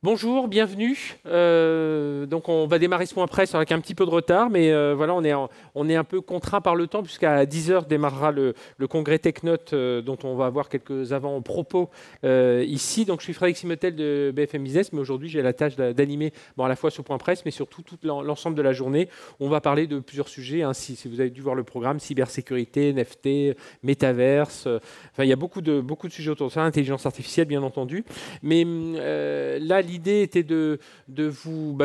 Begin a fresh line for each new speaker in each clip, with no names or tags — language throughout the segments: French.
Bonjour, bienvenue. Donc on va démarrer ce point presse avec un petit peu de retard, mais voilà, on est un peu contraint par le temps puisqu'à 10 heures démarrera le congrès TechNote dont on va avoir quelques avant-propos ici. Donc je suis Frédéric Simotel de BFM Business, mais aujourd'hui j'ai la tâche d'animer à la fois ce point presse, mais surtout tout l'ensemble de la journée. On va parler de plusieurs sujets, hein, si vous avez dû voir le programme, cybersécurité, NFT, métaverse. Enfin, il y a beaucoup de sujets autour de ça, intelligence artificielle bien entendu. Mais là, l'idée était de vous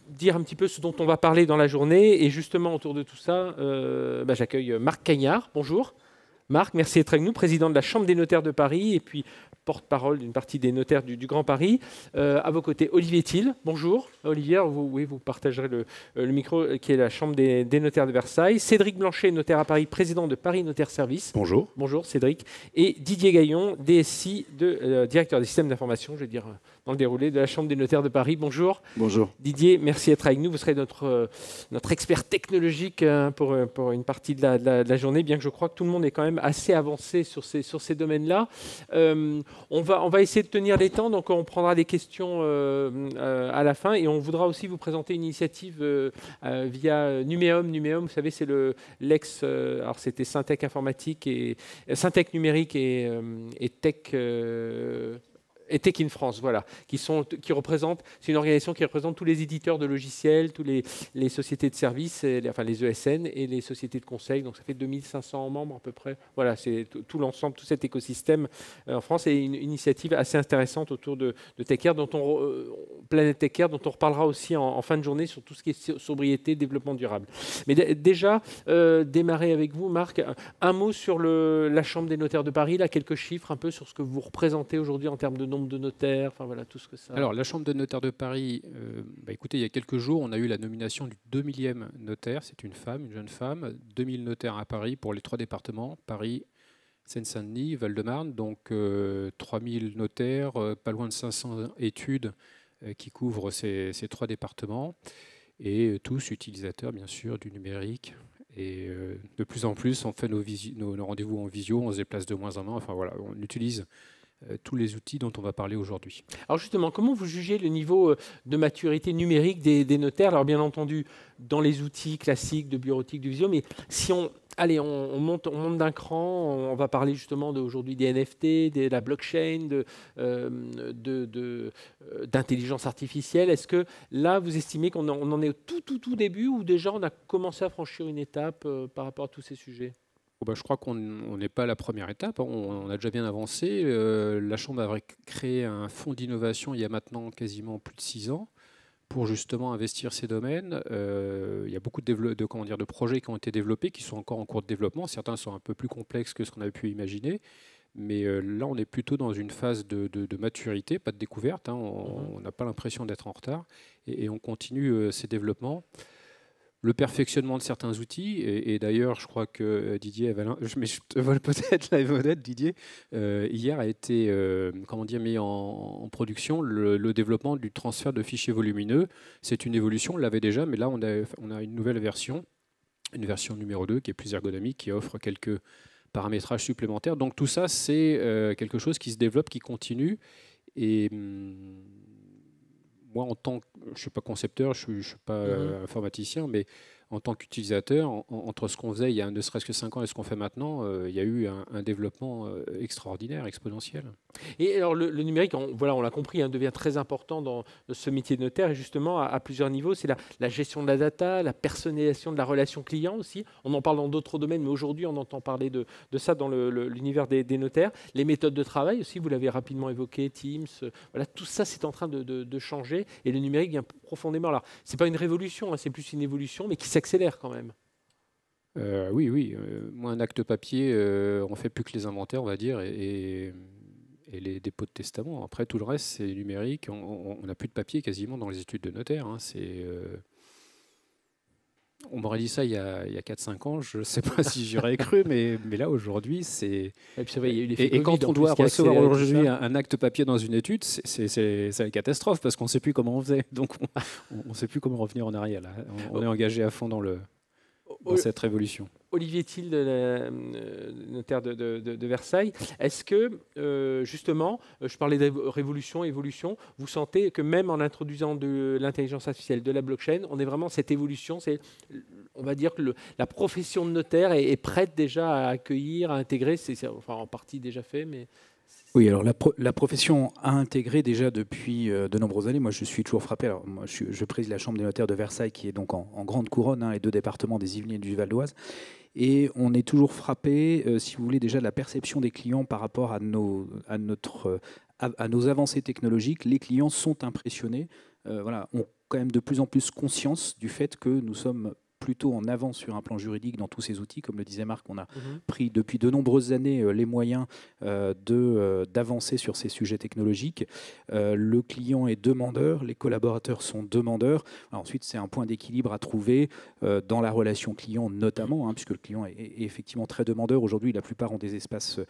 dire un petit peu ce dont on va parler dans la journée. Et justement, autour de tout ça, j'accueille Marc Cagnard. Bonjour. Marc, merci d'être avec nous, président de la Chambre des notaires de Paris et puis porte-parole d'une partie des notaires du Grand Paris. À vos côtés, Olivier Thiel. Bonjour. Olivier, vous partagerez le micro qui est la Chambre des notaires de Versailles. Cédric Blanchet, notaire à Paris, président de Paris Notaire Service.
Bonjour.
Bonjour Cédric. Et Didier Gaillon, DSI, directeur des systèmes d'information, je vais dire dans le déroulé, de la Chambre des notaires de Paris. Bonjour.
Bonjour.
Didier, merci d'être avec nous. Vous serez notre expert technologique pour une partie de la journée, bien que je crois que tout le monde est quand même assez avancé sur ces domaines-là. On va essayer de tenir les temps, donc on prendra des questions à la fin et on voudra aussi vous présenter une initiative via Numéum. Numéum, vous savez, c'est alors c'était Syntec Informatique et Syntec Numérique et Tech. Et Tech in France, voilà, c'est une organisation qui représente tous les éditeurs de logiciels, tous les sociétés de services, enfin les ESN et les sociétés de conseil. Donc ça fait 2500 membres à peu près. Voilà, c'est tout l'ensemble, tout cet écosystème en France et une initiative assez intéressante autour de TechCare, Planète TechCare, dont on reparlera aussi en fin de journée sur tout ce qui est sobriété, développement durable. Mais déjà, démarrer avec vous, Marc, un mot sur la Chambre des notaires de Paris, là, quelques chiffres un peu sur ce que vous représentez aujourd'hui en termes de nombre de notaires, enfin voilà, tout ce que ça...
Alors, la Chambre des notaires de Paris, écoutez, il y a quelques jours, on a eu la nomination du 2000e notaire, c'est une femme, une jeune femme, 2000 notaires à Paris pour les 3 départements, Paris, Seine-Saint-Denis, Val-de-Marne, donc 3000 notaires, pas loin de 500 études qui couvrent ces 3 départements, et tous utilisateurs, bien sûr, du numérique. Et de plus en plus, on fait nos rendez-vous en visio, on se déplace de moins en moins, enfin voilà, on utilise tous les outils dont on va parler aujourd'hui.
Alors justement, comment vous jugez le niveau de maturité numérique des notaires? Alors bien entendu, dans les outils classiques de bureautique, de visio, mais si on monte d'un cran, on va parler justement aujourd'hui des NFT, de la blockchain, d'intelligence artificielle. Est-ce que là, vous estimez qu'on en est au tout début ou déjà on a commencé à franchir une étape par rapport à tous ces sujets?
Je crois qu'on n'est pas à la première étape, hein. On a déjà bien avancé. La Chambre avait créé un fonds d'innovation il y a maintenant quasiment plus de 6 ans pour justement investir ces domaines. Il y a beaucoup de projets qui ont été développés, qui sont encore en cours de développement. Certains sont un peu plus complexes que ce qu'on avait pu imaginer. Mais là, on est plutôt dans une phase de maturité, pas de découverte, hein. On n'a pas l'impression d'être en retard. Et on continue ces développements. Le perfectionnement de certains outils, et d'ailleurs, je crois que Didier, mais je te vole peut-être la vedette, Didier, hier a été mis en production le développement du transfert de fichiers volumineux. C'est une évolution, on l'avait déjà, mais là, on a une nouvelle version, une version numéro 2 qui est plus ergonomique, qui offre quelques paramétrages supplémentaires. Donc tout ça, c'est quelque chose qui se développe, qui continue. Et moi, je ne suis pas concepteur, je ne suis pas informaticien, mais en tant qu'utilisateur, entre ce qu'on faisait il y a ne serait-ce que 5 ans et ce qu'on fait maintenant, il y a eu un développement extraordinaire, exponentiel.
Et alors le numérique, on l'a compris, hein, devient très important dans ce métier de notaire, et justement à plusieurs niveaux. C'est la gestion de la data, la personnalisation de la relation client aussi. On en parle dans d'autres domaines, mais aujourd'hui on entend parler de ça dans l'univers des notaires. Les méthodes de travail aussi, vous l'avez rapidement évoqué, Teams, voilà, tout ça c'est en train de changer, et le numérique vient profondément. Alors c'est pas une révolution, hein, c'est plus une évolution, mais qui s'accélère quand même.
Oui. Moi, un acte papier, on ne fait plus que les inventaires, on va dire, et les dépôts de testament. Après, tout le reste, c'est numérique. On n'a plus de papier quasiment dans les études de notaire, hein. On m'aurait dit ça il y a 4-5 ans, je ne sais pas si j'aurais cru, mais là, aujourd'hui, c'est... Et quand on doit recevoir aujourd'hui un acte papier dans une étude, c'est la catastrophe, parce qu'on ne sait plus comment on faisait. Donc, on ne sait plus comment revenir en arrière. Là. On est engagé à fond dans cette révolution.
Olivier Thiel, notaire de Versailles. Est-ce que, justement, je parlais de révolution, évolution, vous sentez que même en introduisant de l'intelligence artificielle, de la blockchain, on est vraiment cette évolution, on va dire que la profession de notaire est prête déjà à accueillir, à intégrer, c'est enfin, en partie déjà fait, mais...
Oui, alors la profession a intégré déjà depuis de nombreuses années. Moi, je suis toujours frappé. Alors, moi, je préside la Chambre des notaires de Versailles, qui est donc en grande couronne, hein, les deux départements des Yvelines et du Val d'Oise. Et on est toujours frappé, si vous voulez, déjà de la perception des clients par rapport à nos avancées technologiques. Les clients sont impressionnés, voilà, ont quand même de plus en plus conscience du fait que nous sommes plutôt en avance sur un plan juridique dans tous ces outils. Comme le disait Marc, on a pris depuis de nombreuses années les moyens d'avancer sur ces sujets technologiques. Le client est demandeur, les collaborateurs sont demandeurs. Alors ensuite, c'est un point d'équilibre à trouver dans la relation client notamment, hein, puisque le client est effectivement très demandeur. Aujourd'hui, la plupart ont des espaces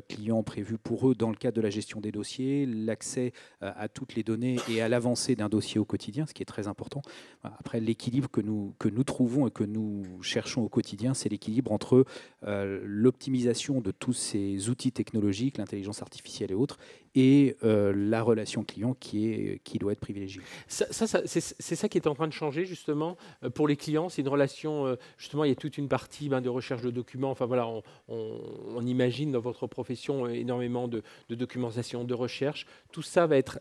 clients prévus pour eux dans le cadre de la gestion des dossiers, l'accès à toutes les données et à l'avancée d'un dossier au quotidien, ce qui est très important. Après, l'équilibre que nous trouvons et que nous cherchons au quotidien, c'est l'équilibre entre l'optimisation de tous ces outils technologiques, l'intelligence artificielle et autres, et la relation client qui doit être privilégiée.
C'est ça qui est en train de changer justement pour les clients. C'est une relation, justement, il y a toute une partie de recherche de documents. Enfin voilà, on imagine dans votre profession énormément de documentation, de recherche. Tout ça va être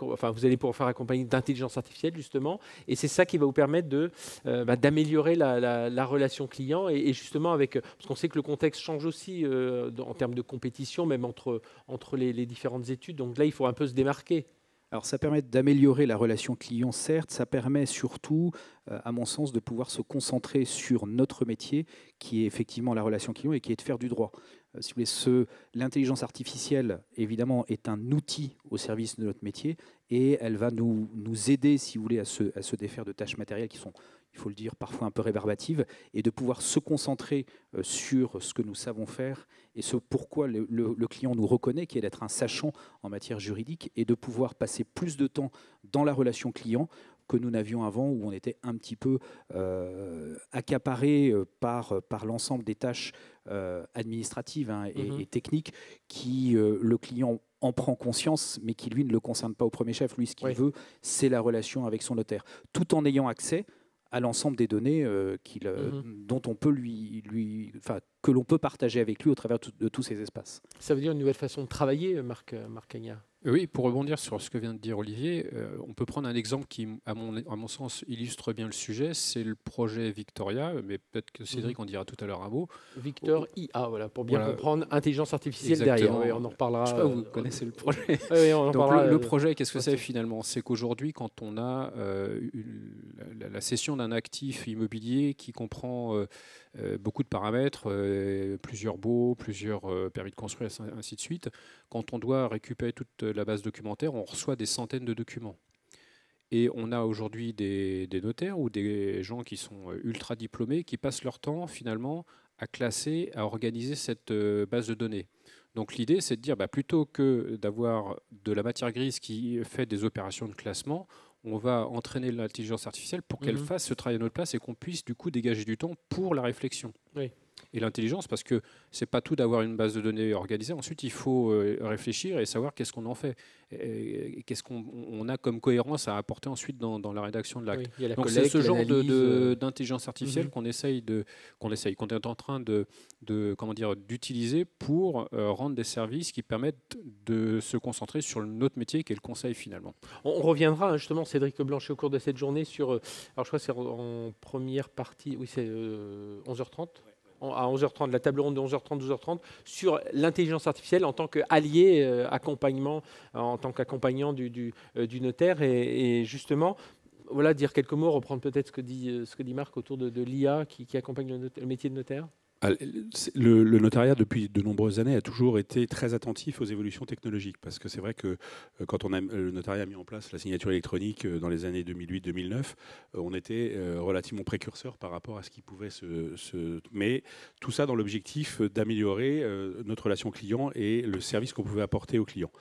vous allez pouvoir faire accompagner d'intelligence artificielle justement, et c'est ça qui va vous permettre d'améliorer la relation client et justement parce qu'on sait que le contexte change aussi en termes de compétition, même entre les différentes études. Donc là, il faut un peu se démarquer.
Alors ça permet d'améliorer la relation client, certes, ça permet surtout, à mon sens, de pouvoir se concentrer sur notre métier, qui est effectivement la relation client et qui est de faire du droit. Si vous voulez, l'intelligence artificielle, évidemment, est un outil au service de notre métier et elle va nous aider, si vous voulez, à se défaire de tâches matérielles qui sont, il faut le dire, parfois un peu rébarbatives, et de pouvoir se concentrer sur ce que nous savons faire et ce pourquoi le client nous reconnaît, qui est d'être un sachant en matière juridique, et de pouvoir passer plus de temps dans la relation client que nous n'avions avant, où on était un petit peu accaparé par l'ensemble des tâches administratives, hein, et techniques, qui le client en prend conscience, mais qui lui ne le concerne pas au premier chef. Lui, ce qu'il veut, c'est la relation avec son notaire, tout en ayant accès à l'ensemble des données dont on peut que l'on peut partager avec lui au travers de tous ces espaces.
Ça veut dire une nouvelle façon de travailler, Marc Cagnard.
Oui, pour rebondir sur ce que vient de dire Olivier, on peut prendre un exemple qui, à mon sens, illustre bien le sujet. C'est le projet Victoria, mais peut-être que Cédric en dira tout à l'heure un mot.
Victor IA, voilà, pour bien comprendre, intelligence artificielle derrière. Oui, on en reparlera.
Je sais pas, vous connaissez le projet.
Oui, on en parlera.
Le projet, qu'est-ce que c'est finalement? C'est qu'aujourd'hui, quand on a la cession d'un actif immobilier qui comprend beaucoup de paramètres, plusieurs baux, plusieurs permis de construire, ainsi de suite, quand on doit récupérer toute la base documentaire, on reçoit des centaines de documents. Et on a aujourd'hui des notaires ou des gens qui sont ultra diplômés qui passent leur temps finalement à classer, à organiser cette base de données. Donc l'idée, c'est de dire, plutôt que d'avoir de la matière grise qui fait des opérations de classement, on va entraîner l'intelligence artificielle pour qu'elle fasse ce travail à notre place et qu'on puisse du coup dégager du temps pour la réflexion.
Oui.
Et l'intelligence, parce que c'est pas tout d'avoir une base de données organisée. Ensuite, il faut réfléchir et savoir qu'est-ce qu'on en fait, et qu'est-ce qu'on a comme cohérence à apporter ensuite dans la rédaction de l'acte.
Oui,
donc c'est ce genre d'intelligence artificielle qu'on est en train d'utiliser pour rendre des services qui permettent de se concentrer sur notre métier, qui est le conseil finalement.
On reviendra justement, Cédric Blanchet, au cours de cette journée sur, alors je crois que c'est en première partie, oui c'est 11h30. À 11h30, la table ronde de 11h30, 12h30, sur l'intelligence artificielle en tant qu'allié, accompagnement, en tant qu'accompagnant du notaire. Et justement, voilà, dire quelques mots, reprendre peut-être ce que dit Marc autour de l'IA qui accompagne le métier de notaire.
Le notariat, depuis de nombreuses années, a toujours été très attentif aux évolutions technologiques, parce que c'est vrai que quand le notariat a mis en place la signature électronique dans les années 2008-2009, on était relativement précurseur par rapport à ce qui pouvait Mais tout ça dans l'objectif d'améliorer notre relation client et le service qu'on pouvait apporter aux clients.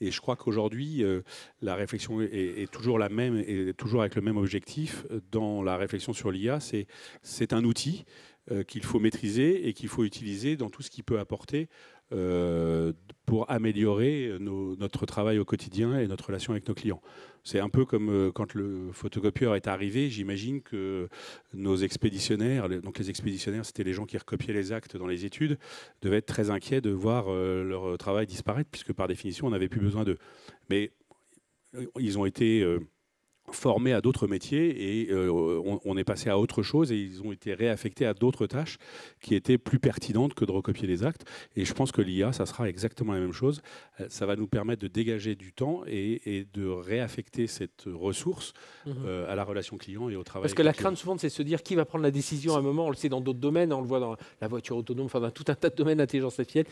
Et je crois qu'aujourd'hui, la réflexion est toujours la même, et toujours avec le même objectif. Dans la réflexion sur l'IA, c'est un outil qu'il faut maîtriser et qu'il faut utiliser dans tout ce qu'il peut apporter pour améliorer notre travail au quotidien et notre relation avec nos clients. C'est un peu comme quand le photocopieur est arrivé, j'imagine que nos expéditionnaires, donc les expéditionnaires, c'était les gens qui recopiaient les actes dans les études, devaient être très inquiets de voir leur travail disparaître, puisque par définition, on n'avait plus besoin d'eux. Mais ils ont été formés à d'autres métiers et on est passé à autre chose et ils ont été réaffectés à d'autres tâches qui étaient plus pertinentes que de recopier les actes. Et je pense que l'IA, ça sera exactement la même chose. Ça va nous permettre de dégager du temps et de réaffecter cette ressource à la relation client et au travail.
Parce que la crainte souvent, c'est de se dire qui va prendre la décision à un moment. On le sait dans d'autres domaines, on le voit dans la voiture autonome, enfin dans tout un tas de domaines d'intelligence artificielle.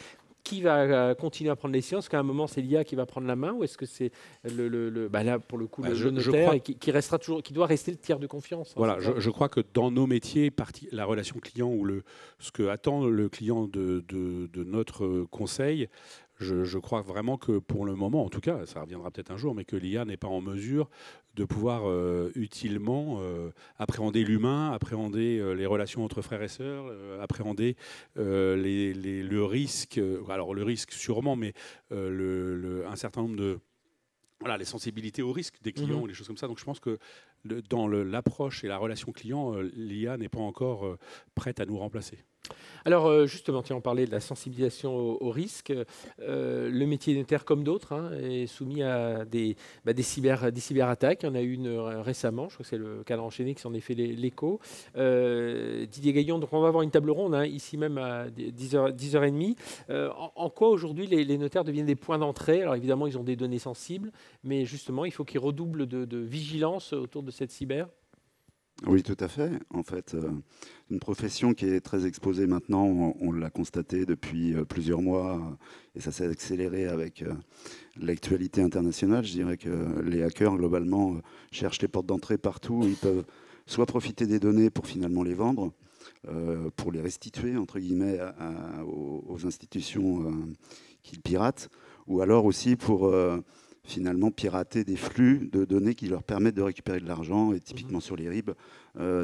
Qui va continuer à prendre les décisions? Est-ce qu'à un moment, c'est l'IA qui va prendre la main ou est-ce que c'est là, pour le coup, le notaire et qui restera toujours, qui doit rester le tiers de confiance?
Voilà, je crois que dans nos métiers, la relation client ou ce que attend le client de notre conseil, je crois vraiment que pour le moment, en tout cas, ça reviendra peut-être un jour, mais que l'IA n'est pas en mesure de pouvoir utilement appréhender l'humain, appréhender les relations entre frères et sœurs, appréhender le risque, alors le risque sûrement, mais un certain nombre de... Voilà, les sensibilités au risque des clients ou les choses comme ça. Donc je pense que dans l'approche et la relation client, l'IA n'est pas encore prête à nous remplacer.
Alors justement, on parlait de la sensibilisation au risque. Le métier de notaire, comme d'autres, est soumis à des cyberattaques. Il y en a eu une récemment, je crois que c'est le cadre enchaîné qui s'en est fait l'écho. Didier Gaillon, donc on va avoir une table ronde ici même à 10h30. En quoi aujourd'hui les notaires deviennent des points d'entrée? Alors évidemment, ils ont des données sensibles, mais justement, il faut qu'ils redoublent de vigilance autour de cette cyber.
Oui, tout à fait. En fait, une profession qui est très exposée maintenant, on l'a constaté depuis plusieurs mois, et ça s'est accéléré avec l'actualité internationale. Je dirais que les hackers, globalement, cherchent les portes d'entrée partout. Ils peuvent soit profiter des données pour finalement les vendre, pour les restituer, entre guillemets, aux institutions qu'ils piratent, ou alors aussi pour... finalement pirater des flux de données qui leur permettent de récupérer de l'argent. Et typiquement sur les RIB,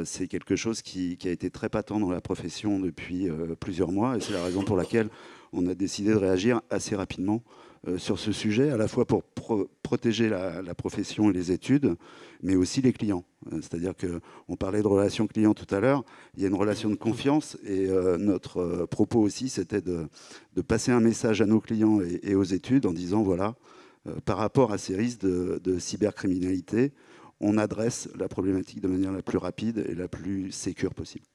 c'est quelque chose qui a été très patent dans la profession depuis plusieurs mois. Et c'est la raison pour laquelle on a décidé de réagir assez rapidement sur ce sujet, à la fois pour protéger la profession et les études, mais aussi les clients. C'est-à-dire qu'on parlait de relation client tout à l'heure, il y a une relation de confiance et notre propos aussi, c'était de passer un message à nos clients et aux études en disant, voilà, par rapport à ces risques de cybercriminalité, on adresse la problématique de manière la plus rapide et la plus sécure possible.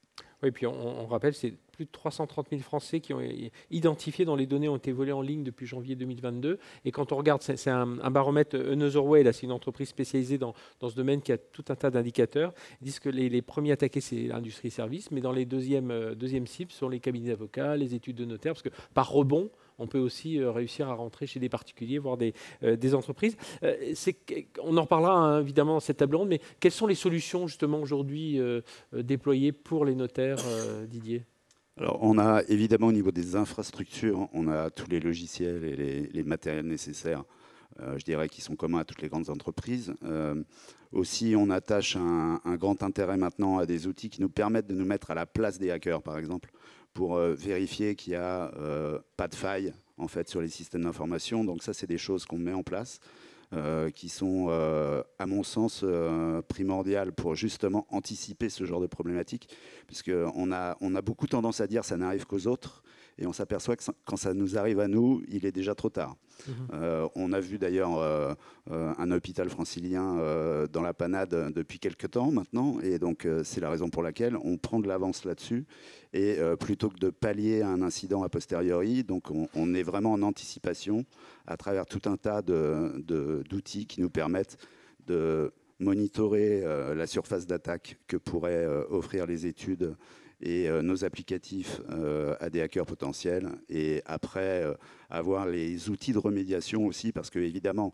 Oui, puis on rappelle, c'est plus de 330 000 Français qui ont identifié dont les données ont été volées en ligne depuis janvier 2022. Et quand on regarde, c'est un baromètre Anotherway, c'est une entreprise spécialisée dans ce domaine qui a tout un tas d'indicateurs. Ils disent que les premiers attaqués, c'est l'industrie service, mais dans les deuxièmes cibles sont les cabinets d'avocats, les études de notaires, parce que par rebond, on peut aussi réussir à rentrer chez des particuliers, voire des entreprises. On en reparlera évidemment dans cette table ronde, mais quelles sont les solutions justement aujourd'hui déployées pour les notaires, Didier?
Alors, on a évidemment au niveau des infrastructures, on a tous les logiciels et les matériels nécessaires, je dirais, qui sont communs à toutes les grandes entreprises. Aussi, on attache un grand intérêt maintenant à des outils qui nous permettent de nous mettre à la place des hackers, par exemple, pour vérifier qu'il n'y a pas de faille en fait, sur les systèmes d'information. Donc ça, c'est des choses qu'on met en place, qui sont, à mon sens, primordiales pour justement anticiper ce genre de problématiques, puisqu'on a beaucoup tendance à dire ça n'arrive qu'aux autres, et on s'aperçoit que quand ça nous arrive à nous, il est déjà trop tard. On a vu d'ailleurs un hôpital francilien dans la panade depuis quelques temps maintenant, et donc c'est la raison pour laquelle on prend de l'avance là-dessus, et plutôt que de pallier un incident a posteriori, donc on est vraiment en anticipation à travers tout un tas d'outils qui nous permettent de monitorer la surface d'attaque que pourraient offrir les études et nos applicatifs à des hackers potentiels, et après avoir les outils de remédiation aussi, parce que évidemment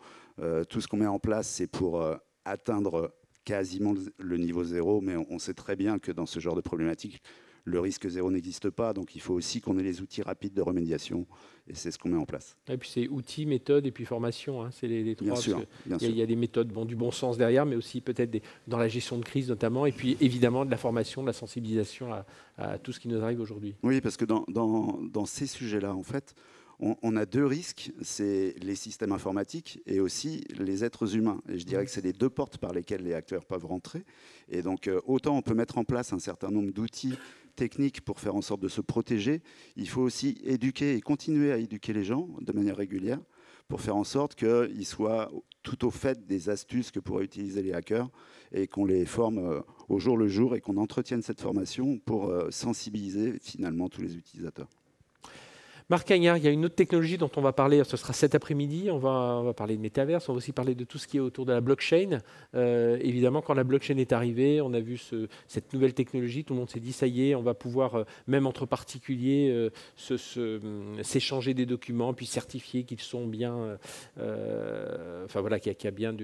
tout ce qu'on met en place, c'est pour atteindre quasiment le niveau zéro, mais on sait très bien que dans ce genre de problématique, le risque zéro n'existe pas, donc il faut aussi qu'on ait les outils rapides de remédiation, et c'est ce qu'on met en place.
Et puis c'est outils, méthodes et puis formation, hein, c'est les trois.
Bien sûr, bien sûr.
Il y a des méthodes, du bon sens derrière, mais aussi peut-être dans la gestion de crise notamment, et puis évidemment de la formation, de la sensibilisation à tout ce qui nous arrive aujourd'hui.
Oui, parce que dans ces sujets-là, en fait, on a deux risques, c'est les systèmes informatiques et aussi les êtres humains. Et je dirais que c'est les deux portes par lesquelles les acteurs peuvent rentrer. Et donc, autant on peut mettre en place un certain nombre d'outils techniques pour faire en sorte de se protéger, il faut aussi éduquer et continuer à éduquer les gens de manière régulière pour faire en sorte qu'ils soient tout au fait des astuces que pourraient utiliser les hackers et qu'on les forme au jour le jour et qu'on entretienne cette formation pour sensibiliser finalement tous les utilisateurs.
Marc Cagnard, il y a une autre technologie dont on va parler, ce sera cet après-midi, on va parler de métaverse, on va aussi parler de tout ce qui est autour de la blockchain. Évidemment, quand la blockchain est arrivée, on a vu cette nouvelle technologie, tout le monde s'est dit, ça y est, on va pouvoir, même entre particuliers, s'échanger des documents, puis certifier qu'ils sont bien, enfin voilà, qu'il y a bien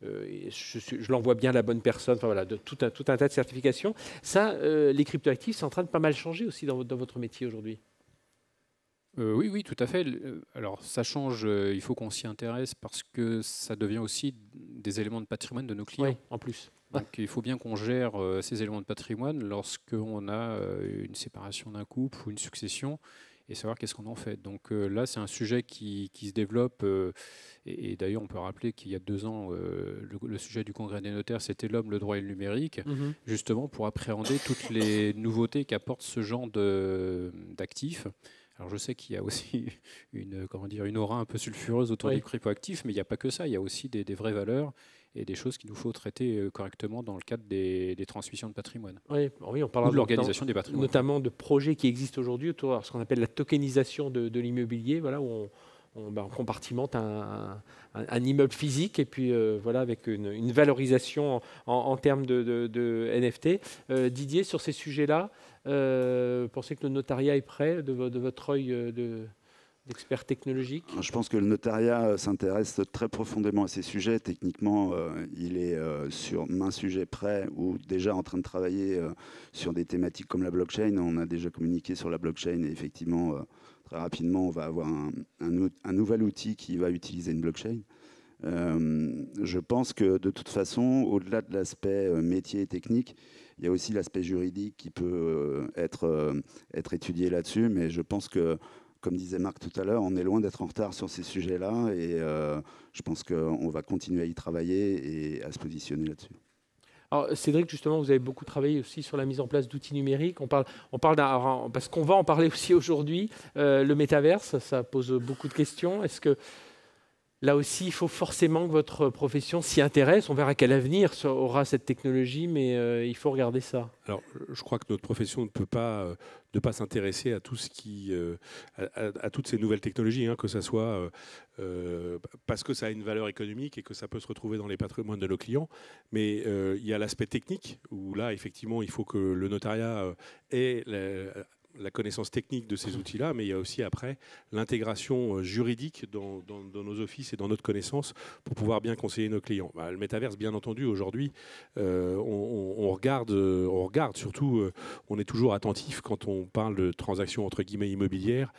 je l'envoie bien à la bonne personne, enfin voilà, tout un tas de certifications. Ça, les cryptoactifs, c'est en train de pas mal changer aussi dans votre métier aujourd'hui.
Oui, tout à fait. Alors, ça change, il faut qu'on s'y intéresse parce que ça devient aussi des éléments de patrimoine de nos clients.
Oui, en plus.
Donc, il faut bien qu'on gère ces éléments de patrimoine lorsqu'on a une séparation d'un couple ou une succession et savoir qu'est-ce qu'on en fait. Donc là, c'est un sujet qui se développe. Et d'ailleurs, on peut rappeler qu'il y a 2 ans, le sujet du Congrès des notaires, c'était l'homme, le droit et le numérique, justement pour appréhender toutes les nouveautés qu'apporte ce genre d'actifs. Alors je sais qu'il y a aussi une aura un peu sulfureuse autour des cryptoactifs, mais il n'y a pas que ça, il y a aussi des vraies valeurs et des choses qu'il nous faut traiter correctement dans le cadre des transmissions de patrimoine.
Oui, on parle
de l'organisation des patrimoines.
Notamment de projets qui existent aujourd'hui autour de ce qu'on appelle la tokenisation de l'immobilier, voilà, où on compartimente un immeuble physique et puis voilà, avec une valorisation en termes de NFT. Didier, sur ces sujets-là, pensez que le notariat est prêt de votre œil d'expert technologique?
Je pense que le notariat s'intéresse très profondément à ces sujets. Techniquement, il est sur main sujet prêt ou déjà en train de travailler sur des thématiques comme la blockchain. On a déjà communiqué sur la blockchain et effectivement, très rapidement, on va avoir un nouvel outil qui va utiliser une blockchain. Je pense que de toute façon, au-delà de l'aspect métier et technique, il y a aussi l'aspect juridique qui peut être étudié là-dessus. Mais je pense que, comme disait Marc tout à l'heure, on est loin d'être en retard sur ces sujets-là. Et je pense qu'on va continuer à y travailler et à se positionner là-dessus.
Alors, Cédric, justement, vous avez beaucoup travaillé aussi sur la mise en place d'outils numériques. On parle parce qu'on va en parler aussi aujourd'hui. Le métaverse, ça pose beaucoup de questions. Est-ce que là aussi, il faut forcément que votre profession s'y intéresse? On verra quel avenir aura cette technologie, mais il faut regarder ça.
Alors, je crois que notre profession ne peut pas ne pas s'intéresser à tout ce à toutes ces nouvelles technologies, hein, que ça soit parce que ça a une valeur économique et que ça peut se retrouver dans les patrimoines de nos clients. Mais il y a l'aspect technique où là, effectivement, il faut que le notariat ait la connaissance technique de ces outils-là, mais il y a aussi après l'intégration juridique dans nos offices et dans notre connaissance pour pouvoir bien conseiller nos clients. Le métaverse, bien entendu, aujourd'hui, on regarde surtout, on est toujours attentif quand on parle de transactions entre guillemets immobilières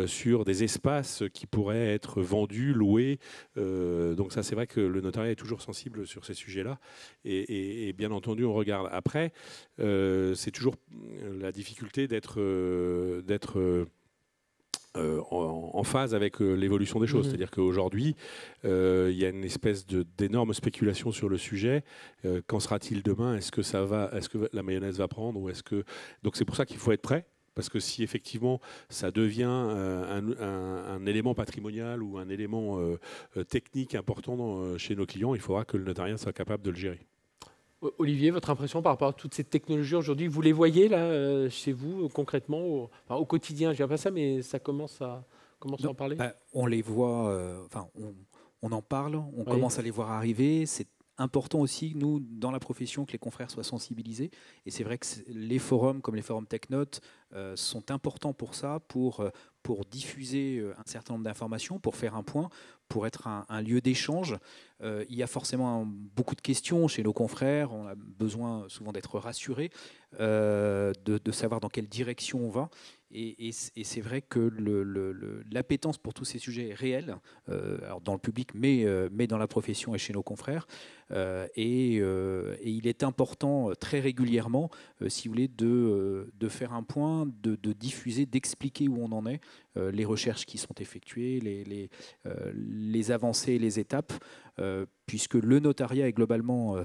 sur des espaces qui pourraient être vendus, loués. Donc ça, c'est vrai que le notariat est toujours sensible sur ces sujets-là et bien entendu, on regarde. Après, c'est toujours la difficulté d'être en phase avec l'évolution des choses. C'est-à-dire qu'aujourd'hui, il y a une espèce d'énorme spéculation sur le sujet. Qu'en sera-t-il demain? Est-ce que la mayonnaise va prendre Donc c'est pour ça qu'il faut être prêt. Parce que si effectivement ça devient un élément patrimonial ou un élément technique important chez nos clients, il faudra que le notariat soit capable de le gérer.
Olivier, votre impression par rapport à toutes ces technologies aujourd'hui, vous les voyez là chez vous concrètement au quotidien? Je ne dirais pas ça, mais ça commence à en parler.
On les voit, on en parle, on commence à les voir arriver. C'est important aussi, nous, dans la profession, que les confrères soient sensibilisés. Et c'est vrai que les forums comme les forums TechNote sont importants pour ça, pour pour diffuser un certain nombre d'informations, pour faire un point, pour être un lieu d'échange. Il y a forcément beaucoup de questions chez nos confrères, on a besoin souvent d'être rassurés, de savoir dans quelle direction on va. Et c'est vrai que l'appétence pour tous ces sujets est réelle, alors dans le public, mais dans la profession et chez nos confrères. Et il est important très régulièrement, si vous voulez, de faire un point, de diffuser, d'expliquer où on en est, les recherches qui sont effectuées, les avancées et les étapes, puisque le notariat est globalement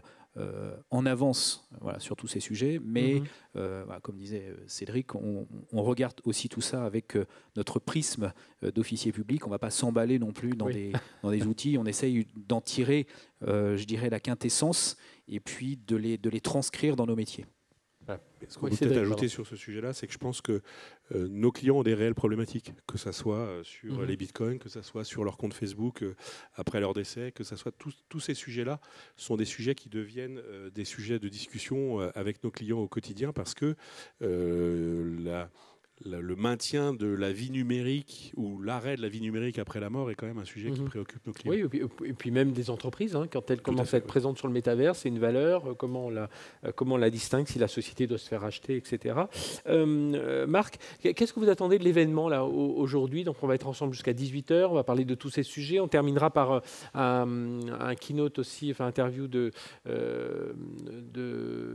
en avance, voilà, sur tous ces sujets, mais voilà, comme disait Cédric, on regarde aussi tout ça avec notre prisme d'officier public. On ne va pas s'emballer non plus dans des outils. On essaye d'en tirer, je dirais, la quintessence et puis de les transcrire dans nos métiers.
Ce qu'on peut peut-être ajouter sur ce sujet-là, c'est que je pense que nos clients ont des réelles problématiques, que ce soit sur les bitcoins, que ce soit sur leur compte Facebook après leur décès, que ce soit tous ces sujets-là sont des sujets qui deviennent des sujets de discussion avec nos clients au quotidien parce que le maintien de la vie numérique ou l'arrêt de la vie numérique après la mort est quand même un sujet qui préoccupe nos clients.
Oui, et puis même des entreprises, hein, quand elles commencent à être présentes sur le métavers, c'est une valeur, comment on la distingue, si la société doit se faire acheter, etc. Marc, qu'est-ce que vous attendez de l'événement là aujourd'hui? Donc on va être ensemble jusqu'à 18h, on va parler de tous ces sujets, on terminera par un keynote aussi, enfin interview de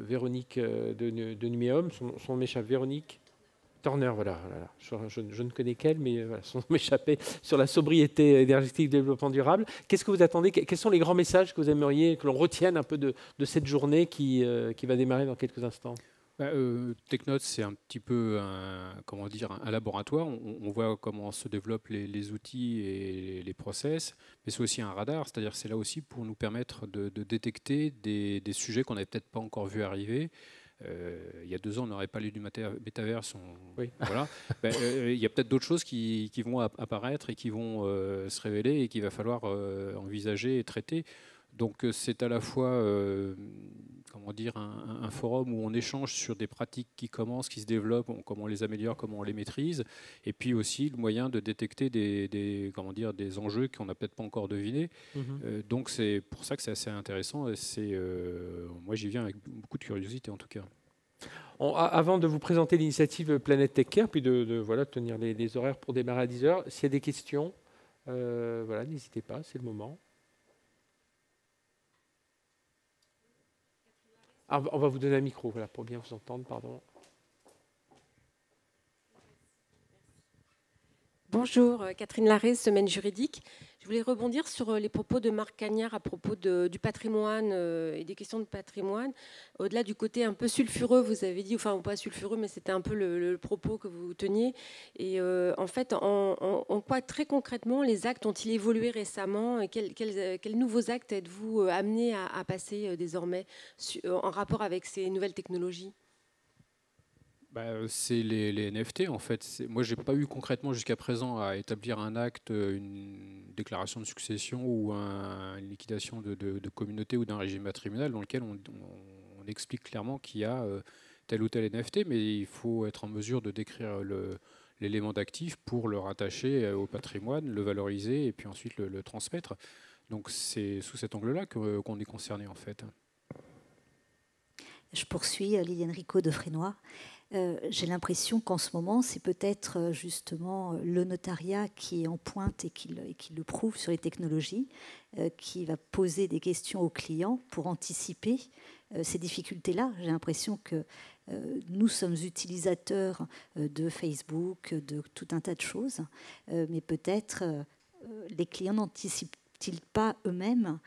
Véronique de Numéum, son nom m'échappe, Véronique Turner, voilà. Je ne connais qu'elle, mais voilà, son nom m'échappait, sur la sobriété énergétique et le développement durable. Qu'est-ce que vous attendez? Quels sont les grands messages que vous aimeriez que l'on retienne un peu de cette journée qui va démarrer dans quelques instants?
TechNote, c'est un petit peu un laboratoire. On voit comment se développent les outils et les process, mais c'est aussi un radar, c'est-à-dire c'est là aussi pour nous permettre de détecter des sujets qu'on n'avait peut-être pas encore vu arriver. Il y a 2 ans, on n'aurait pas lu du métaverse. Voilà. Il y a peut-être d'autres choses qui vont apparaître et qui vont se révéler et qu'il va falloir envisager et traiter. Donc c'est à la fois un forum où on échange sur des pratiques qui commencent, qui se développent, comment on les améliore, comment on les maîtrise, et puis aussi le moyen de détecter des enjeux qu'on n'a peut-être pas encore devinés. Donc c'est pour ça que c'est assez intéressant. Moi j'y viens avec beaucoup de curiosité en tout cas.
Avant de vous présenter l'initiative Planète Tech Care, puis de tenir les horaires pour démarrer à 10h, s'il y a des questions, n'hésitez pas, c'est le moment. On va vous donner un micro, pour bien vous entendre, pardon.
Bonjour, Catherine Larrey, Semaine Juridique. Je voulais rebondir sur les propos de Marc Cagnard à propos du patrimoine et des questions de patrimoine. Au-delà du côté un peu sulfureux, vous avez dit, enfin pas sulfureux, mais c'était un peu le propos que vous teniez. Et en fait, en quoi très concrètement les actes ont-ils évolué récemment et quels nouveaux actes êtes-vous amenés à passer désormais en rapport avec ces nouvelles technologies ?
C'est les NFT en fait. Moi, j'ai pas eu concrètement jusqu'à présent à établir un acte, une déclaration de succession ou une liquidation de communauté ou d'un régime matrimonial dans lequel on explique clairement qu'il y a tel ou tel NFT, mais il faut être en mesure de décrire l'élément d'actif pour le rattacher au patrimoine, le valoriser et puis ensuite le transmettre. Donc c'est sous cet angle-là qu'on est concerné en fait.
Je poursuis, Liliane Ricot de Frénois. J'ai l'impression qu'en ce moment, c'est peut-être justement le notariat qui est en pointe et qui le prouve sur les technologies, qui va poser des questions aux clients pour anticiper ces difficultés-là. J'ai l'impression que nous sommes utilisateurs de Facebook, de tout un tas de choses, mais peut-être les clients n'anticipent-ils pas eux-mêmes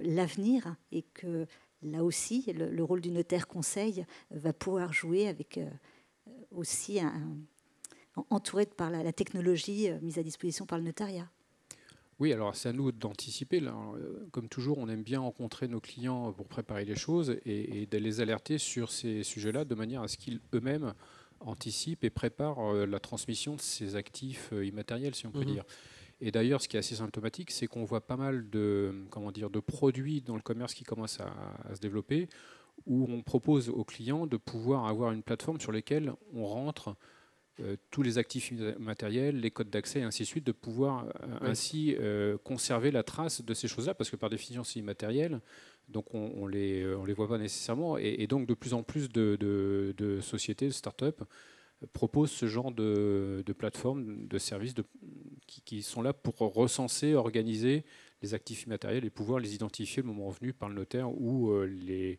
l'avenir et que là aussi, le rôle du notaire conseil va pouvoir jouer avec aussi entouré par la technologie mise à disposition par le notariat.
Oui, alors c'est à nous d'anticiper. Comme toujours, on aime bien rencontrer nos clients pour préparer les choses et de les alerter sur ces sujets-là de manière à ce qu'ils eux-mêmes anticipent et préparent la transmission de ces actifs immatériels, si on peut dire. Et d'ailleurs, ce qui est assez symptomatique, c'est qu'on voit pas mal de produits dans le commerce qui commencent à se développer, où on propose aux clients de pouvoir avoir une plateforme sur laquelle on rentre tous les actifs immatériels, les codes d'accès, et ainsi de suite, de pouvoir ainsi conserver la trace de ces choses-là, parce que par définition, c'est immatériel, donc on les voit pas nécessairement, et donc de plus en plus de sociétés, de start-up, proposent ce genre de plateformes, de services qui sont là pour recenser, organiser les actifs immatériels et pouvoir les identifier le moment venu par le notaire ou les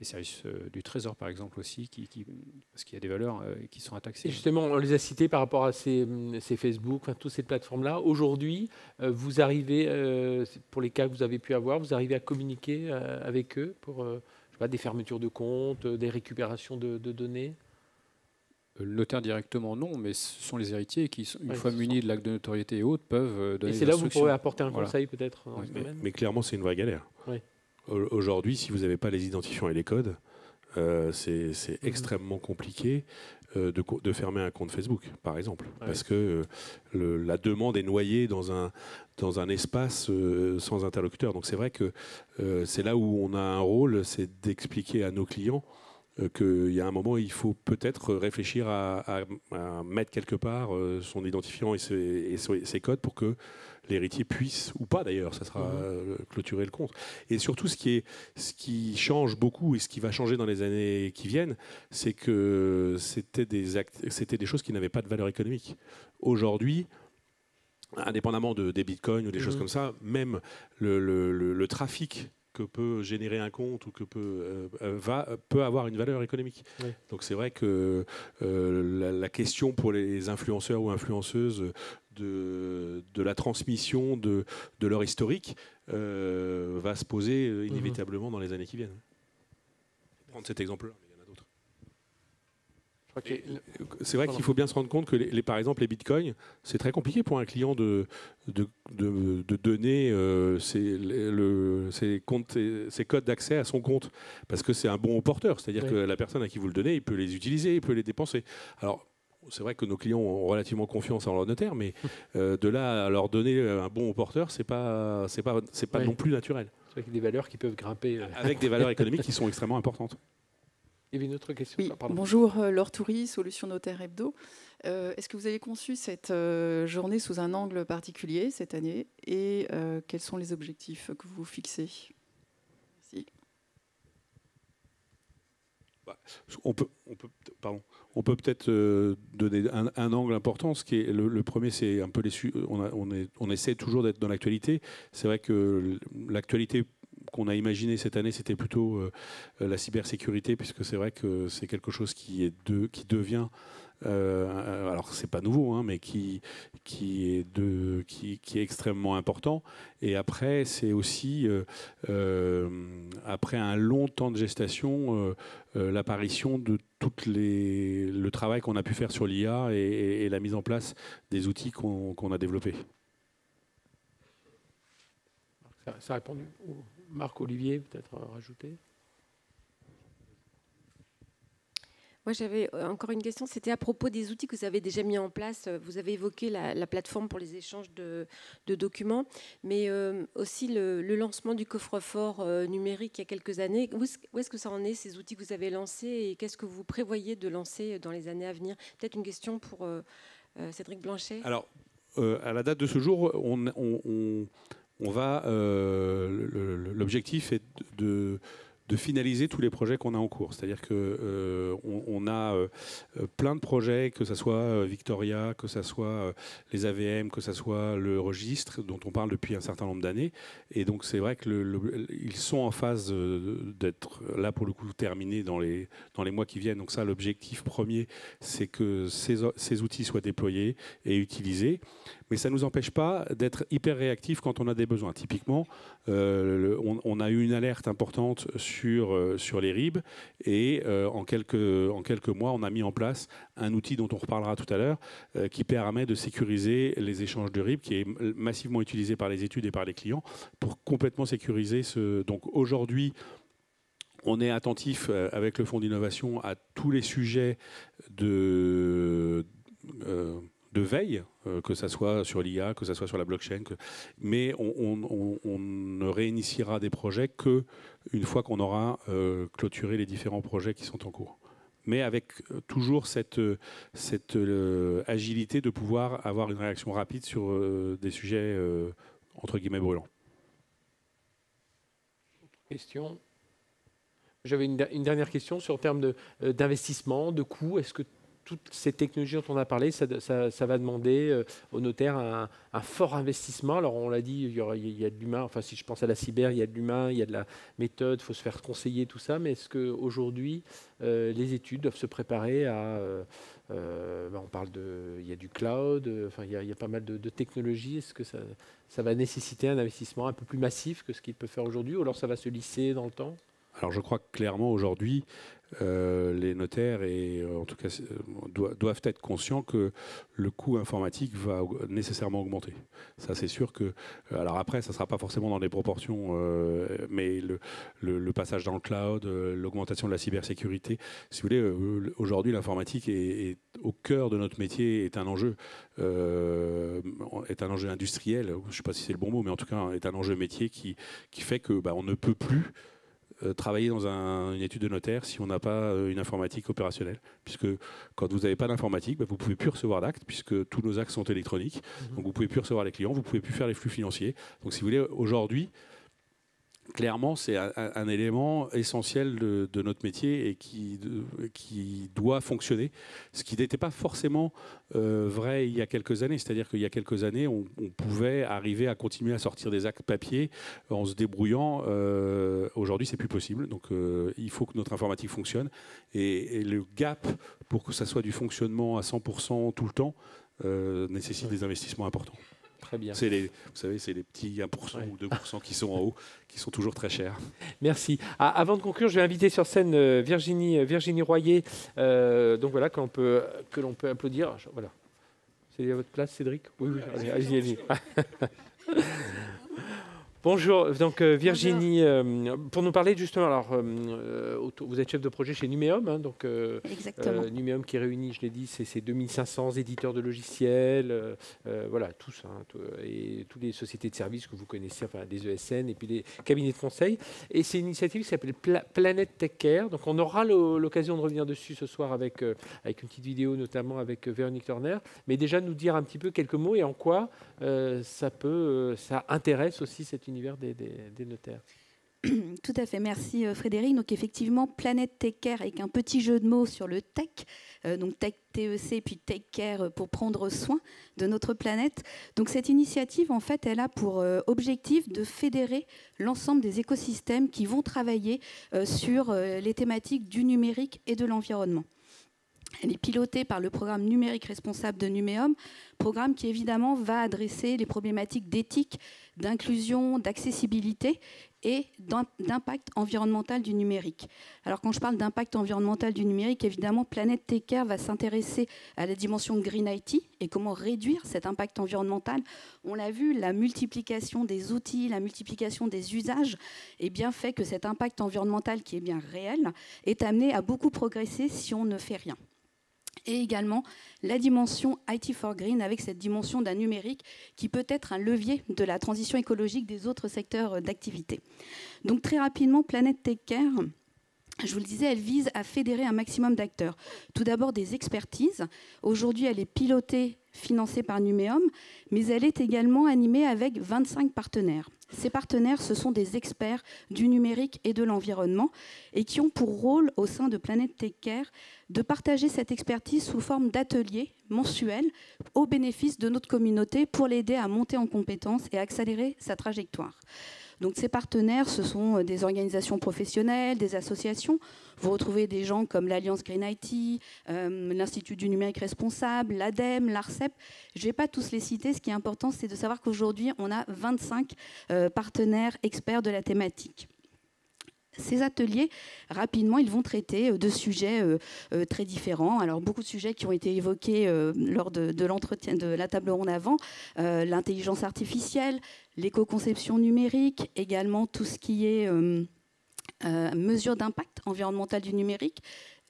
services du Trésor, par exemple, aussi, parce qu'il y a des valeurs qui sont taxées.
Et justement, on les a cités par rapport à ces Facebook, enfin, toutes ces plateformes-là. Aujourd'hui, vous arrivez, pour les cas que vous avez pu avoir, vous arrivez à communiquer avec eux pour je sais pas, des fermetures de comptes, des récupérations de données?
Le notaire directement, non, mais ce sont les héritiers qui, une fois munis de l'acte de notoriété et autres, peuvent donner des instructions.
Et c'est là où vous pourrez apporter un conseil, peut-être, dans ce domaine.
Mais clairement, c'est une vraie galère.
Oui.
Aujourd'hui, si vous n'avez pas les identifiants et les codes, c'est extrêmement compliqué de fermer un compte Facebook, par exemple, parce que la demande est noyée dans un espace sans interlocuteur. Donc c'est vrai que c'est là où on a un rôle, c'est d'expliquer à nos clients qu'il y a un moment, il faut peut-être réfléchir à mettre quelque part son identifiant et ses codes pour que l'héritier puisse, ou pas d'ailleurs, ça sera clôturer le compte. Et surtout, ce qui change beaucoup et ce qui va changer dans les années qui viennent, c'est que c'était des choses qui n'avaient pas de valeur économique. Aujourd'hui, indépendamment des bitcoins ou des choses comme ça, même le trafic que peut générer un compte ou que peut avoir une valeur économique. Oui. Donc c'est vrai que la question pour les influenceurs ou influenceuses de la transmission de leur historique va se poser inévitablement dans les années qui viennent. Prendre cet exemple-là. C'est vrai qu'il faut bien se rendre compte que, par exemple, les bitcoins, c'est très compliqué pour un client de donner ses codes d'accès à son compte, parce que c'est un bon porteur, c'est-à-dire que la personne à qui vous le donnez, il peut les utiliser, il peut les dépenser. Alors, c'est vrai que nos clients ont relativement confiance en leur notaire, mais de là à leur donner un bon porteur, c'est pas non plus naturel.
C'est avec des valeurs qui peuvent grimper.
Avec des valeurs économiques qui sont extrêmement importantes.
Il y avait une autre question.
Oui, bonjour, Laure Toury, Solutions Notaire Hebdo. Est-ce que vous avez conçu cette journée sous un angle particulier cette année et quels sont les objectifs que vous fixez? Merci.
On peut peut-être donner un angle important. Ce qui est le premier, c'est un peu on essaie toujours d'être dans l'actualité. C'est vrai que l'actualité qu'on a imaginé cette année, c'était plutôt la cybersécurité, puisque c'est vrai que c'est quelque chose qui devient, alors c'est pas nouveau, hein, mais qui est extrêmement important. Et après, c'est aussi, après un long temps de gestation, l'apparition de le travail qu'on a pu faire sur l'IA et la mise en place des outils qu'on a développés.
Ça a répondu. Marc-Olivier, peut-être rajouter.
Moi, j'avais encore une question. C'était à propos des outils que vous avez déjà mis en place. Vous avez évoqué la plateforme pour les échanges de documents, mais aussi le lancement du coffre-fort numérique il y a quelques années. Où est-ce que ça en est, ces outils que vous avez lancés, et qu'est-ce que vous prévoyez de lancer dans les années à venir? Peut-être une question pour Cédric Blanchet.
Alors, à la date de ce jour, l'objectif est de finaliser tous les projets qu'on a en cours. C'est-à-dire qu'on a plein de projets, que ce soit Victoria, que ce soit les AVM, que ce soit le registre dont on parle depuis un certain nombre d'années. Et donc c'est vrai qu'ils sont en phase d'être là pour le coup terminés dans les mois qui viennent. Donc ça, l'objectif premier, c'est que ces outils soient déployés et utilisés. Mais ça ne nous empêche pas d'être hyper réactifs quand on a des besoins. Typiquement, on a eu une alerte importante sur les RIB, et en quelques mois, on a mis en place un outil dont on reparlera tout à l'heure, qui permet de sécuriser les échanges de RIB, qui est massivement utilisé par les études et par les clients, pour complètement sécuriser Donc aujourd'hui, on est attentif avec le Fonds d'innovation à tous les sujets de veille, que ce soit sur l'IA, que ce soit sur la blockchain, mais on ne réinitiera des projets qu'une fois qu'on aura clôturé les différents projets qui sont en cours. mais avec toujours cette agilité de pouvoir avoir une réaction rapide sur des sujets entre guillemets brûlants.
Question. J'avais une dernière question sur le terme d'investissement, de coût. Est-ce que toutes ces technologies dont on a parlé, ça va demander aux notaires un fort investissement? Alors on l'a dit, il y a de l'humain. Enfin, si je pense à la cyber, il y a de l'humain, il y a de la méthode, il faut se faire conseiller, tout ça. Mais est-ce qu'aujourd'hui, les études doivent se préparer à... on parle il y a du cloud, il y a pas mal de technologies. Est-ce que ça va nécessiter un investissement un peu plus massif que ce qu'il peut faire aujourd'hui, ou alors ça va se lisser dans le temps?
Alors je crois que clairement aujourd'hui, les notaires en tout cas doivent être conscients que le coût informatique va nécessairement augmenter. Ça c'est sûr que... Alors après, ça ne sera pas forcément dans les proportions, mais le passage dans le cloud, l'augmentation de la cybersécurité, si vous voulez, aujourd'hui l'informatique est au cœur de notre métier, est un enjeu industriel, je ne sais pas si c'est le bon mot, mais en tout cas est un enjeu métier qui fait que on ne peut plus travailler dans une étude de notaire si on n'a pas une informatique opérationnelle. Puisque quand vous n'avez pas d'informatique, vous ne pouvez plus recevoir d'actes, puisque tous nos actes sont électroniques. Donc vous ne pouvez plus recevoir les clients, vous ne pouvez plus faire les flux financiers. Donc si vous voulez, aujourd'hui, clairement, c'est un élément essentiel de notre métier et qui doit fonctionner, ce qui n'était pas forcément vrai il y a quelques années. C'est-à-dire qu'il y a quelques années, on pouvait arriver à continuer à sortir des actes papier en se débrouillant. Aujourd'hui, c'est plus possible. Donc, il faut que notre informatique fonctionne. Et le gap pour que ça soit du fonctionnement à 100% tout le temps nécessite des investissements importants.
Très bien.
Vous savez, c'est les petits 1% ou 2% qui sont en haut, qui sont toujours très chers.
Merci. Avant de conclure, je vais inviter sur scène Virginie Royer, donc voilà, que l'on peut applaudir. Voilà. C'est à votre place, Cédric? Oui, allez-y. Bonjour, donc Virginie, pour nous parler justement, alors vous êtes chef de projet chez Numéum, donc Numéum qui réunit, je l'ai dit, c'est 2500 éditeurs de logiciels, voilà, tous, et toutes les sociétés de services que vous connaissez, enfin des ESN et puis les cabinets de conseil. Et c'est une initiative qui s'appelle Planète Tech Care, donc on aura l'occasion de revenir dessus ce soir avec une petite vidéo, notamment avec Véronique Turner, mais déjà nous dire un petit peu quelques mots et en quoi ça intéresse aussi cet univers des notaires.
Tout à fait, merci Frédéric. Donc effectivement, Planète Tech Care avec un petit jeu de mots sur le tech, donc tech TEC puis Tech Care pour prendre soin de notre planète. Donc cette initiative, en fait, elle a pour objectif de fédérer l'ensemble des écosystèmes qui vont travailler sur les thématiques du numérique et de l'environnement. Elle est pilotée par le programme numérique responsable de Numéum, programme qui évidemment va adresser les problématiques d'éthique, d'inclusion, d'accessibilité et d'impact environnemental du numérique. Alors quand je parle d'impact environnemental du numérique, évidemment, Planète Tech Care va s'intéresser à la dimension Green IT et comment réduire cet impact environnemental. On l'a vu, la multiplication des outils, la multiplication des usages est bien fait que cet impact environnemental qui est bien réel est amené à beaucoup progresser si on ne fait rien. Et également la dimension IT for Green avec cette dimension d'un numérique qui peut être un levier de la transition écologique des autres secteurs d'activité. Donc très rapidement, Planète Tech Care, je vous le disais, elle vise à fédérer un maximum d'acteurs. Tout d'abord des expertises. Aujourd'hui, elle est pilotée, financée par Numéum, mais elle est également animée avec 25 partenaires. Ces partenaires, ce sont des experts du numérique et de l'environnement et qui ont pour rôle, au sein de Planète Tech Care, de partager cette expertise sous forme d'ateliers mensuels au bénéfice de notre communauté pour l'aider à monter en compétences et à accélérer sa trajectoire. Donc ces partenaires, ce sont des organisations professionnelles, des associations. Vous retrouvez des gens comme l'Alliance Green IT, l'Institut du numérique responsable, l'ADEME, l'ARCEP. Je ne vais pas tous les citer. Ce qui est important, c'est de savoir qu'aujourd'hui, on a 25 partenaires experts de la thématique. Ces ateliers, rapidement, ils vont traiter de sujets très différents. Alors, beaucoup de sujets qui ont été évoqués lors de l'entretien de la table ronde avant, l'intelligence artificielle, l'éco-conception numérique, également tout ce qui est mesure d'impact environnemental du numérique.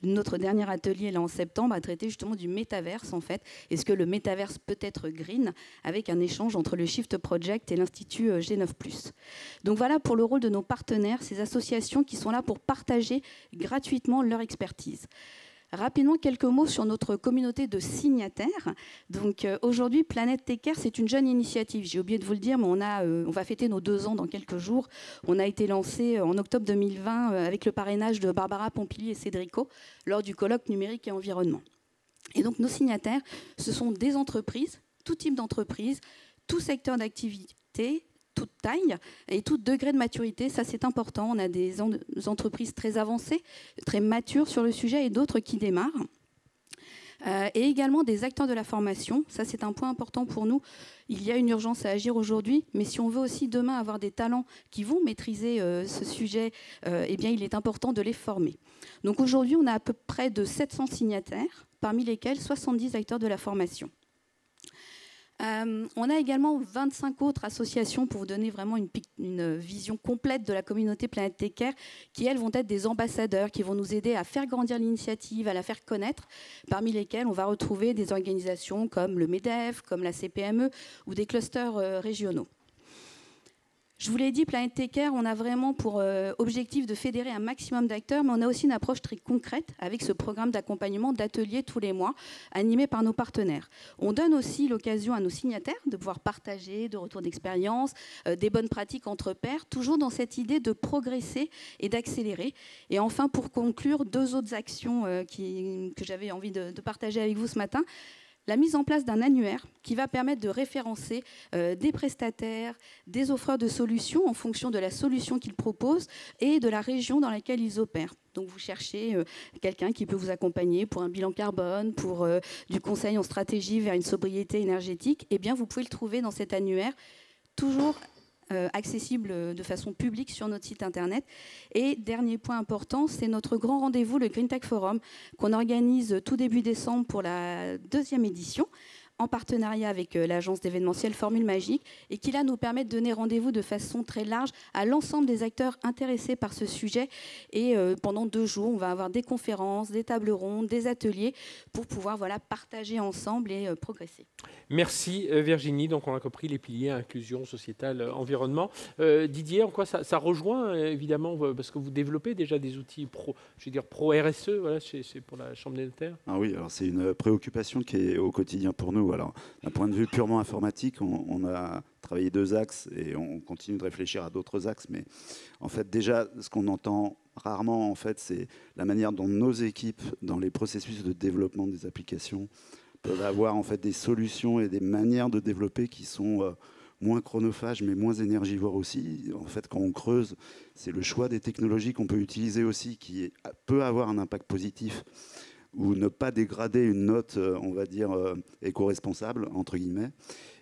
Notre dernier atelier, là, en septembre, a traité justement du métaverse, en fait. Est-ce que le métaverse peut être green, avec un échange entre le Shift Project et l'Institut G9+. Donc voilà pour le rôle de nos partenaires, ces associations qui sont là pour partager gratuitement leur expertise. Rapidement, quelques mots sur notre communauté de signataires. Donc aujourd'hui, Planète Tech-Care, c'est une jeune initiative. J'ai oublié de vous le dire, mais on va fêter nos 2 ans dans quelques jours. On a été lancé en octobre 2020 avec le parrainage de Barbara Pompili et Cédrico lors du colloque numérique et environnement. Et donc nos signataires, ce sont des entreprises, tout type d'entreprise, tout secteur d'activité, toute taille et tout degré de maturité. Ça, c'est important. On a des entreprises très avancées, très matures sur le sujet et d'autres qui démarrent. Et également des acteurs de la formation. Ça, c'est un point important pour nous. Il y a une urgence à agir aujourd'hui, mais si on veut aussi demain avoir des talents qui vont maîtriser ce sujet, eh bien, il est important de les former. Donc aujourd'hui, on a à peu près de 700 signataires, parmi lesquels 70 acteurs de la formation. On a également 25 autres associations pour vous donner vraiment une vision complète de la communauté Planète Tech-Care qui, elles, vont être des ambassadeurs qui vont nous aider à faire grandir l'initiative, à la faire connaître, parmi lesquelles on va retrouver des organisations comme le MEDEF, comme la CPME ou des clusters régionaux. Je vous l'ai dit, Planète Tech-Care, on a vraiment pour objectif de fédérer un maximum d'acteurs, mais on a aussi une approche très concrète avec ce programme d'accompagnement d'ateliers tous les mois, animé par nos partenaires. On donne aussi l'occasion à nos signataires de pouvoir partager de retours d'expérience, des bonnes pratiques entre pairs, toujours dans cette idée de progresser et d'accélérer. Et enfin, pour conclure, 2 autres actions que j'avais envie de partager avec vous ce matin. La mise en place d'un annuaire qui va permettre de référencer des prestataires, des offreurs de solutions en fonction de la solution qu'ils proposent et de la région dans laquelle ils opèrent. Donc vous cherchez quelqu'un qui peut vous accompagner pour un bilan carbone, pour du conseil en stratégie vers une sobriété énergétique. Eh bien, vous pouvez le trouver dans cet annuaire, toujours accessible de façon publique sur notre site internet. Et dernier point important, c'est notre grand rendez-vous, le Green Tech Forum, qu'on organise tout début décembre pour la 2e édition, en partenariat avec l'agence d'événementiel Formule Magique, et qui là nous permet de donner rendez-vous de façon très large à l'ensemble des acteurs intéressés par ce sujet. Et pendant 2 jours, on va avoir des conférences, des tables rondes, des ateliers pour pouvoir partager ensemble et progresser.
Merci Virginie. Donc on a compris les piliers inclusion sociétale, environnement. Didier, en quoi ça rejoint évidemment parce que vous développez déjà des outils pro RSE, voilà, c'est pour la Chambre des notaires.
Ah oui, alors c'est une préoccupation qui est au quotidien pour nous. Alors, d'un point de vue purement informatique, on a travaillé 2 axes et on continue de réfléchir à d'autres axes. Mais en fait, déjà, ce qu'on entend rarement, en fait, c'est la manière dont nos équipes, dans les processus de développement des applications, peuvent avoir en fait des solutions et des manières de développer qui sont moins chronophages, mais moins énergivores aussi. En fait, quand on creuse, c'est le choix des technologies qu'on peut utiliser aussi qui peut avoir un impact positif ou ne pas dégrader une note, on va dire, éco-responsable, entre guillemets.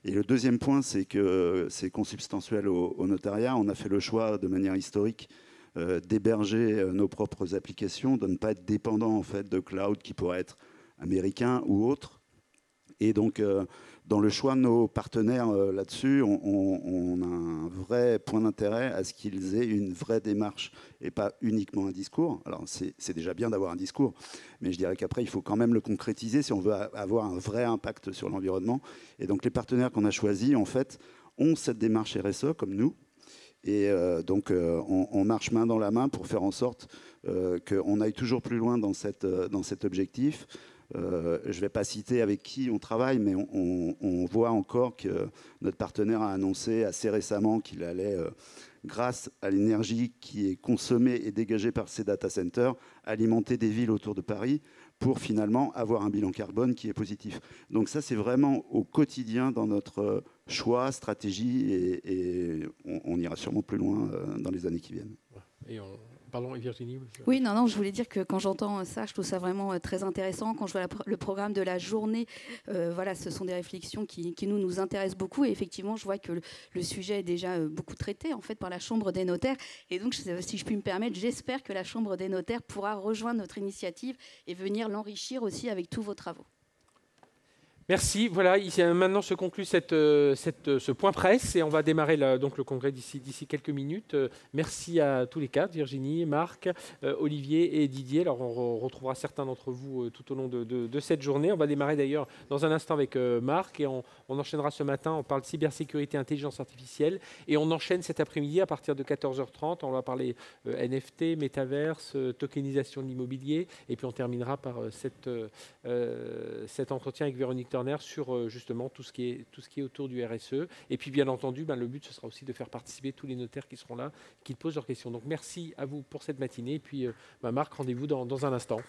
Et le deuxième point, c'est que c'est consubstantiel au notariat. On a fait le choix, de manière historique, d'héberger nos propres applications, de ne pas être dépendant en fait, de cloud qui pourrait être américain ou autre. Et donc, dans le choix de nos partenaires là-dessus, on a un vrai point d'intérêt à ce qu'ils aient une vraie démarche et pas uniquement un discours. Alors, c'est déjà bien d'avoir un discours, mais je dirais qu'après, il faut quand même le concrétiser si on veut avoir un vrai impact sur l'environnement. Et donc, les partenaires qu'on a choisis, en fait, ont cette démarche RSE comme nous. Et donc, on marche main dans la main pour faire en sorte qu'on aille toujours plus loin dans cet objectif. Je ne vais pas citer avec qui on travaille, mais on voit encore que notre partenaire a annoncé assez récemment qu'il allait, grâce à l'énergie qui est consommée et dégagée par ces data centers, alimenter des villes autour de Paris pour finalement avoir un bilan carbone qui est positif. Donc ça, c'est vraiment au quotidien dans notre choix, stratégie, et on ira sûrement plus loin dans les années qui viennent.
Pardon, Virginie.
Oui, non, je voulais dire que quand j'entends ça, je trouve ça vraiment très intéressant. Quand je vois le programme de la journée, voilà, ce sont des réflexions qui nous intéressent beaucoup. Et effectivement, je vois que le sujet est déjà beaucoup traité en fait par la Chambre des notaires. Et donc, si je puis me permettre, j'espère que la Chambre des notaires pourra rejoindre notre initiative et venir l'enrichir aussi avec tous vos travaux.
Merci. Voilà, maintenant se conclut ce point presse et on va démarrer donc le congrès d'ici quelques minutes. Merci à tous les quatre, Virginie, Marc, Olivier et Didier. Alors on retrouvera certains d'entre vous tout au long de cette journée. On va démarrer d'ailleurs dans un instant avec Marc et on enchaînera ce matin. On parle de cybersécurité, intelligence artificielle et on enchaîne cet après-midi à partir de 14h30. On va parler NFT, métaverse, tokenisation de l'immobilier et puis on terminera par cet entretien avec Véronique Turner sur justement tout ce qui est autour du RSE. Et puis bien entendu, le but ce sera aussi de faire participer tous les notaires qui seront là, qui posent leurs questions. Donc merci à vous pour cette matinée. Et puis Marc, rendez-vous dans un instant.